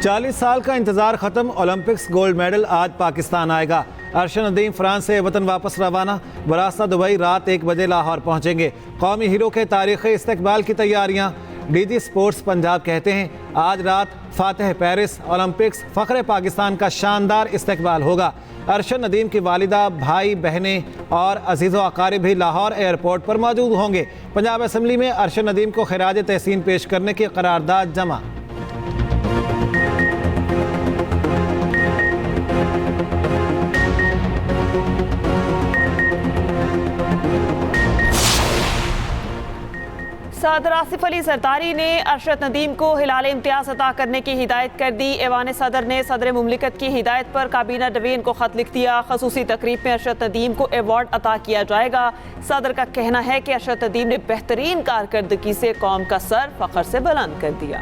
40 साल का इंतजार खत्म, ओलंपिक्स गोल्ड मेडल आज पाकिस्तान आएगा। अरशद नदीम फ्रांस से वतन वापस रवाना, बरास्ता दुबई रात 1 बजे लाहौर पहुंचेंगे। कौमी हीरो के तारीखी इस्तकबाल की तैयारियां। डीजी स्पोर्ट्स पंजाब कहते हैं आज रात फातेह पेरिस ओलंपिक्स फ़ख्र पाकिस्तान का शानदार इस्तकबाल होगा। अरशद नदीम की वालिदा, भाई बहनें और अजीज़ व अकारिब भी लाहौर एयरपोर्ट पर मौजूद होंगे। पंजाब असम्बली में अरशद नदीम को खिराज तहसीन पेश करने की करारदाद जमा। सदर आसिफ अली जरदारी ने अरशद नदीम को हिलाल इम्तियाज अता करने की हिदायत कर दी। ऐवान सदर ने सदर मुमलिकत की हिदायत पर काबीना डवीन को खत लिख दिया। खसूसी तकरीब में अरशद नदीम को अवार्ड अता किया जाएगा। सदर का कहना है कि अरशद नदीम ने बेहतरीन कारकर्दगी से कौम का सर फख्र से बुलंद कर दिया।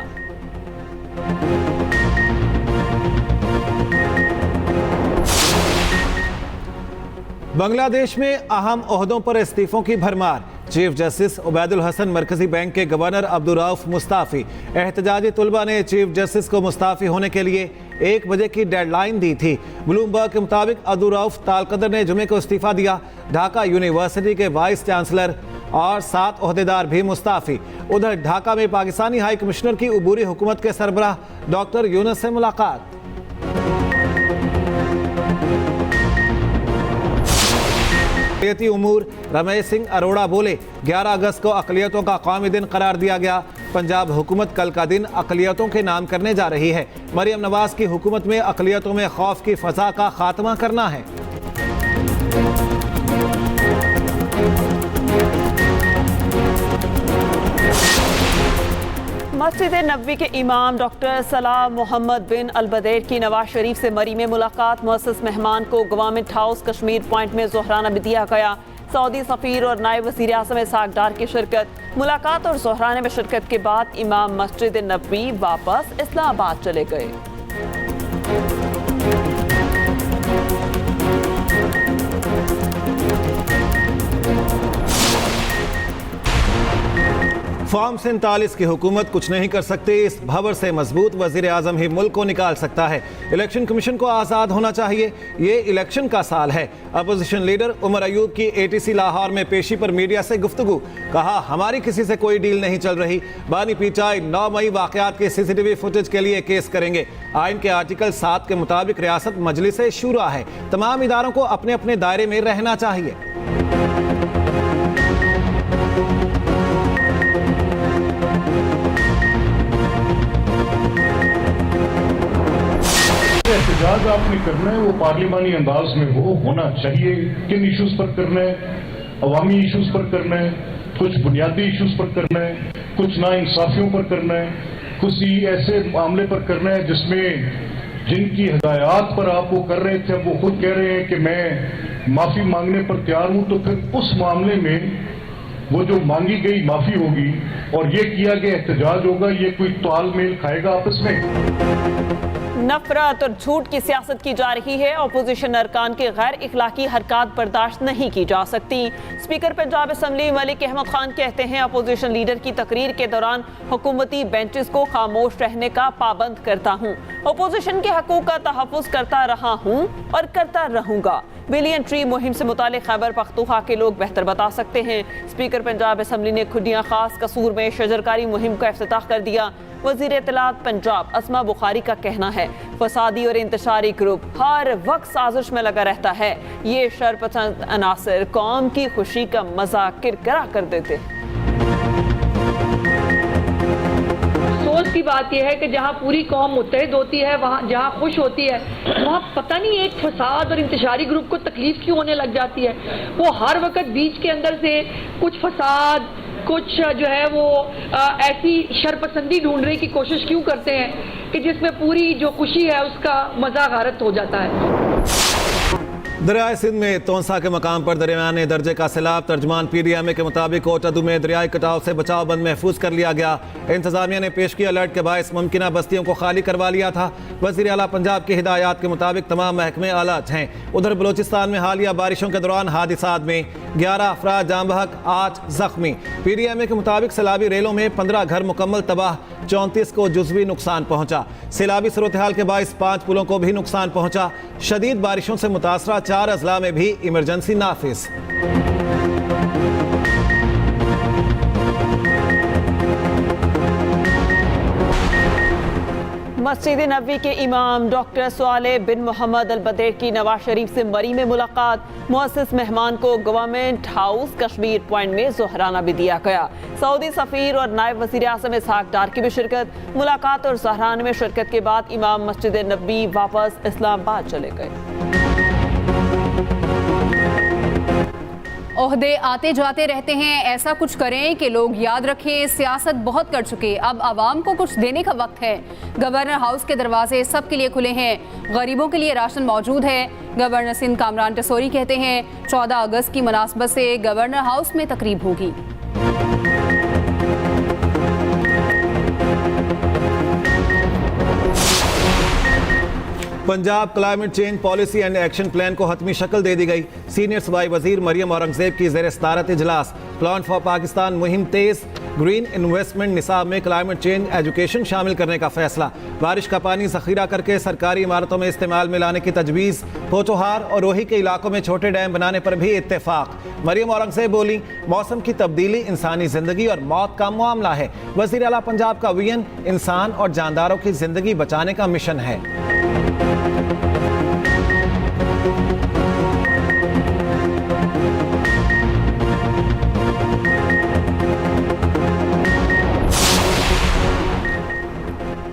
बांग्लादेश में अहम ओहदों पर इस्तीफों की भरमार। चीफ जस्टिस उबैदुल हसन, मरकजी बैंक के गवर्नर अब्दुल रऊफ मुस्ताफ़ी। एहतजाजी तुलबा ने चीफ जस्टिस को मुस्ताफ़ी होने के लिए 1 बजे की डेडलाइन दी थी। ब्लूमबर्ग के मुताबिक अब्दुल रऊफ तालकदर ने जुमे को इस्तीफ़ा दिया। ढाका यूनिवर्सिटी के वाइस चांसलर और 7 ओहदेदार भी मुस्ताफ़ी। उधर ढाका में पाकिस्तानी हाई कमिश्नर की उबूरी हुकूमत के सरबराह डॉक्टर यूनुस से मुलाकात। अक़लियती उमूर रमेश सिंह अरोड़ा बोले 11 अगस्त को अक़लियतों का कौमी दिन करार दिया गया। पंजाब हुकूमत कल का दिन अक़लियतों के नाम करने जा रही है। मरियम नवाज की हुकूमत में अक़लियतों में खौफ की फ़ज़ा का खात्मा करना है। मस्जिद नबवी के इमाम डॉक्टर सलाह मोहम्मद बिन अलबदेर की नवाज शरीफ से मरी में मुलाकात। मुअस्सस मेहमान को गवर्नमेंट हाउस कश्मीर पॉइंट में ज़ोहराना भी दिया गया। सऊदी सफ़ीर और नायब वज़ीर आज़म इसहाक़ डार की शिरकत। मुलाकात और ज़ोहराने में शिरकत के बाद इमाम मस्जिद नबवी वापस इस्लामाबाद चले गए। फॉर्म 47 की हुकूमत कुछ नहीं कर सकती। इस भंवर से मजबूत वजीर आजम ही मुल्क को निकाल सकता है। इलेक्शन कमीशन को आज़ाद होना चाहिए। ये इलेक्शन का साल है। अपोजिशन लीडर उमर अयूब की ATC लाहौर में पेशी पर मीडिया से गुफ्तगू। कहा हमारी किसी से कोई डील नहीं चल रही। बानी पीचाई 9 मई वाक़यात के CCTV फुटेज के लिए केस करेंगे। आइन के आर्टिकल 7 के मुताबिक रियासत मजलिस शूरा है। तमाम इदारों को अपने अपने दायरे में रहना चाहिए। एहतजाज आपने करना है वो पार्लिमानी अंदाज में वो होना चाहिए। किन इश्यूज पर करना है? अवामी इश्यूज पर करना है, कुछ बुनियादी इश्यूज पर करना है, कुछ नाइंसाफियों पर करना है, कुछ ऐसे मामले पर करना है जिसमें जिनकी हिदायत पर आप वो कर रहे थे अब वो खुद कह रहे हैं कि मैं माफी मांगने पर तैयार हूं, तो फिर उस मामले में वो जो मांगी गई माफी होगी और ये किया गया एहतजाज होगा, ये कोई तालमेल खाएगा आपस में? नफरत और झूठ की सियासत की जा रही है। अपोजिशन अरकान की गैर इखलाकी हरकत बर्दाश्त नहीं की जा सकती। स्पीकर पंजाब असम्बली मलिक अहमद खान कहते हैं अपोजिशन लीडर की तकरीर के दौरान हुकूमती बेंचेस को खामोश रहने का पाबंद करता हूँ। अपोजिशन के हकूक का तहफ़्फ़ुज़ करता रहा हूँ और करता रहूँगा। बिलियन ट्री मुहिम से मुतालिक खैबर पख्तूनख्वा के लोग बेहतर बता सकते हैं। स्पीकर पंजाब असम्बली ने खुदियाँ खास कसूर में शजरकारी मुहिम का इफ्तिताह कर दिया। वज़ीर इत्तलात पंजाब अस्मा बुखारी का कहना है फसादी और इंतशारी ग्रुप हर वक्त साजिश में लगा रहता है। ये शरपसंद अनासर कौम की खुशी का मजाक किरकिरा कर देते हैं। अफसोस की बात यह है कि जहाँ पूरी कौम मुत्तहिद होती है, वहाँ जहाँ खुश होती है, वहाँ पता नहीं एक फसाद और इंतशारी ग्रुप को तकलीफ क्यों होने लग जाती है। वो हर वक्त बीच के अंदर से कुछ फसाद, कुछ जो है वो ऐसी शरपसंदी ढूंढने की कोशिश क्यों करते हैं कि जिसमें पूरी जो खुशी है उसका मजा गारत हो जाता है। दरियाए सिंध में तोंसा के मकाम पर दरमियाने दर्जे का सैलाब। तर्जमान PDMA के मुताबिक कोटदू में दरियाई कटाव से बचाव बंद महफूज कर लिया गया। इंतजामिया ने पेश किया अलर्ट के बायस मुमकिना बस्तियों को खाली करवा लिया था। वज़ीर आला पंजाब की हिदायत के मुताबिक तमाम महकमे अलर्ट हैं। उधर बलोचिस्तान में हालिया बारिशों के दौरान हादिसात में 11 अफराद जाँ बहक, 8 जख्मी। PDMA के मुताबिक सैलाबी रेलों में 15 घर मुकम्मल तबाह, 34 को जुज़वी नुकसान पहुंचा। सैलाबी सूरत हाल के बायस 5 पुलों को भी नुकसान पहुंचा। शदीद बारिशों से मुतासरा 4 अजला में भी इमरजेंसी नाफिज। मस्जिद नबवी के इमाम डॉक्टर स्वाले बिन मोहम्मद अल बदेर की नवाज शरीफ से मरी में मुलाकात। मुअस्सिस मेहमान को गवर्नमेंट हाउस कश्मीर पॉइंट में ज़हराना भी दिया गया। सऊदी सफ़ीर और नायब वज़ीर आज़म इसहाक डार की भी शिरकत। मुलाकात और ज़हराने में शिरकत के बाद इमाम मस्जिद नबवी वापस इस्लामाबाद चले गए। ओहदे आते जाते रहते हैं, ऐसा कुछ करें कि लोग याद रखें सियासत बहुत कर चुके, अब आवाम को कुछ देने का वक्त है। गवर्नर हाउस के दरवाजे सबके लिए खुले हैं, गरीबों के लिए राशन मौजूद है। गवर्नर सिंध कामरान टसोरी कहते हैं 14 अगस्त की मुनासबत से गवर्नर हाउस में तकरीब होगी। Punjab climate change policy and action plan को हतमी शक्ल दे दी गई। सीनियर सूबाई वजीर मरियम औरंगजेब की ज़ेर सदारत इजलास। प्लान फॉर पाकिस्तान मुहिम तेज, ग्रीन इन्वेस्टमेंट निसाब में क्लाइमेट चेंज एजुकेशन शामिल करने का फैसला। बारिश का पानी जखीरा करके सरकारी इमारतों में इस्तेमाल में लाने की तजवीज़। पोचोहार और रोही के इलाकों में छोटे डैम बनाने पर भी इत्तेफाक। मरियम औरंगजेब बोली, मौसम की तब्दीली इंसानी जिंदगी और मौत का मामला है। वज़ीर आला पंजाब का विजन इंसान और जानदारों की जिंदगी बचाने का मिशन है।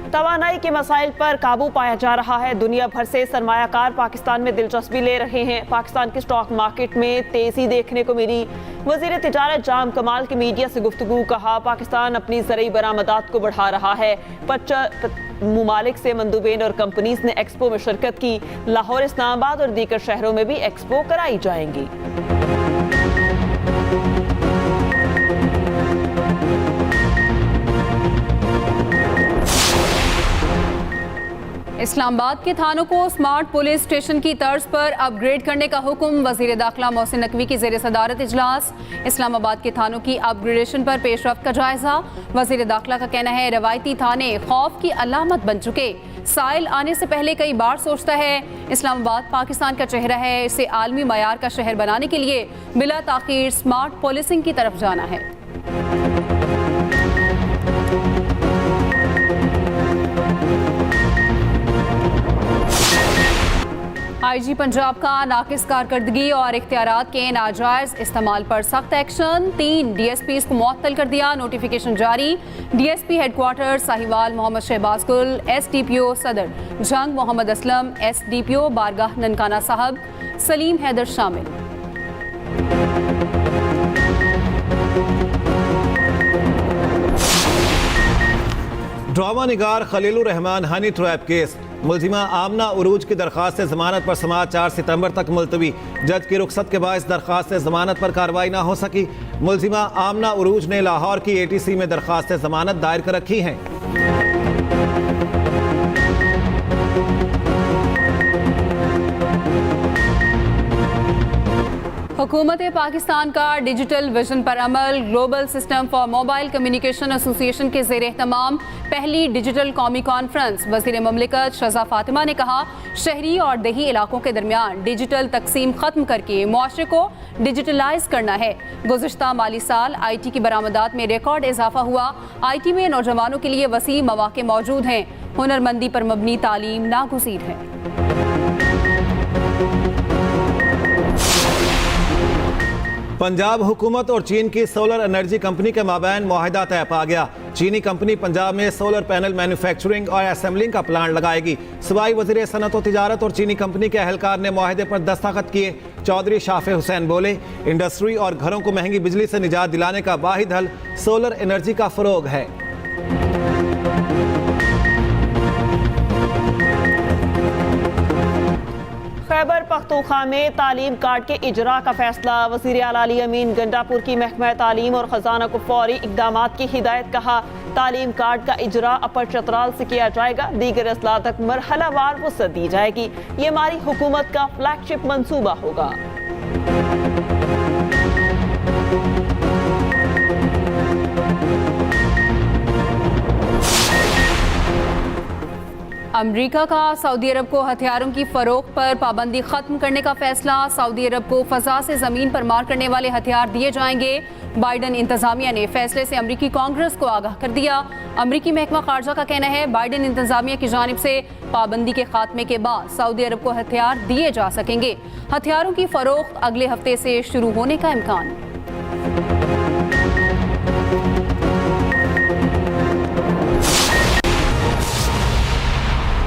तवानाई के मसाइल पर काबू पाया जा रहा है। दुनिया भर से सरमायाकार पाकिस्तान में दिलचस्पी ले रहे हैं। पाकिस्तान के स्टॉक मार्केट में तेजी देखने को मिली। वज़ीर तिजारत जाम कमाल की मीडिया से गुफ्तगू। कहा, पाकिस्तान अपनी ज़रई बरामदात को बढ़ा रहा है। 25 मुमालिक से मंदूबेन और कंपनीज ने एक्सपो में शिरकत की। लाहौर, इस्लामाबाद और दीगर शहरों में भी एक्सपो कराई जाएंगी। इस्लामाबाद के थानों को स्मार्ट पुलिस स्टेशन की तर्ज पर अपग्रेड करने का हुक्म। वज़ीर दाखिला मोहसिन नकवी की ज़ेर सदारत इजलास। इस्लामाबाद के थानों की अपग्रेडेशन पर पेशरफ्त का जायजा। वज़ीर दाखिला का कहना है रवायती थाने खौफ की अलामत बन चुके। साइल आने से पहले कई बार सोचता है। इस्लामाबाद पाकिस्तान का चेहरा है, इसे आलमी मयार का शहर बनाने के लिए बिला ताखीर स्मार्ट पुलिसिंग की तरफ जाना है। IG पंजाब का नाकिस कारकर्दगी और इख्तियारात के नाजायज इस्तेमाल पर सख्त एक्शन। 3 DSPs को मुअत्तल कर दिया, नोटिफिकेशन जारी। DSP हेडक्वार्टर साहिवाल मोहम्मद शहबाज गुल, SDPO सदर जंग मोहम्मद असलम, SDPO बारगाह ननकाना साहब सलीम हैदर शामिल। ड्रामा निगार Khalilur Rahman honey trap case. मुलजिमा आमना उरूज की दरख्वास्त जमानत पर समाअत 4 सितंबर तक मुलतवी। जज की रुख्सत के बायस दरख्वास्त जमानत पर कार्रवाई ना हो सकी। मुलजिमा आमना उरूज ने लाहौर की ATC में दरख्वास्त जमानत दायर कर रखी हैं। हुकूमत पाकिस्तान का डिजिटल विजन पर अमल। Global system for mobile communication association के ज़ेर एहतमाम पहली डिजिटल कौमी कॉन्फ्रेंस। वज़ीर ममलिकत शहज़ा फातिमा ने कहा, शहरी और देही इलाकों के दरमियान डिजिटल तकसीम ख़त्म करके मुआशरे को डिजिटलाइज करना है। गुज़िश्ता माली साल IT की बरामदात में रिकॉर्ड इजाफा हुआ। IT में नौजवानों के लिए वसी मौक़े मौजूद हैं। हुनरमंदी पर मबनी तालीम नागुज़ीर है। पंजाब हुकूमत और चीन की सोलर एनर्जी कंपनी के माबैन मुआहिदा तय पा गया। चीनी कंपनी पंजाब में सोलर पैनल मैन्युफैक्चरिंग और असेंबलिंग का प्लांट लगाएगी। सूबाई वज़ीर सनअत व तिजारत और चीनी कंपनी के अहलकार ने मुआहिदे पर दस्तखत किए। चौधरी शाफे हुसैन बोले, इंडस्ट्री और घरों को महंगी बिजली से निजात दिलाने का वाहिद हल सोलर एनर्जी का फ़रोग है। खैबर पख्तूनख्वा में तालीम कार्ड के इजरा का फैसला। वज़ीर आला अली अमीन गंडापुर की महकमा तालीम और खजाना को फौरी इकदाम की हिदायत। कहा तालीम कार्ड का इजरा अपर चतराल से किया जाएगा, दीगर अजला तक मरहलावार वसअत दी जाएगी। ये हमारी हुकूमत का फ्लैगशिप मंसूबा होगा। अमेरिका का सऊदी अरब को हथियारों की फरोख्त पर पाबंदी खत्म करने का फैसला। सऊदी अरब को फजा से जमीन पर मार करने वाले हथियार दिए जाएंगे। बाइडन इंतजामिया ने फैसले से अमेरिकी कांग्रेस को आगाह कर दिया। अमेरिकी महकमा खारजा का कहना है बाइडन इंतजामिया की जानिब से पाबंदी के खात्मे के बाद सऊदी अरब को हथियार दिए जा सकेंगे। हथियारों की फरोख्त अगले हफ्ते से शुरू होने का इम्कान।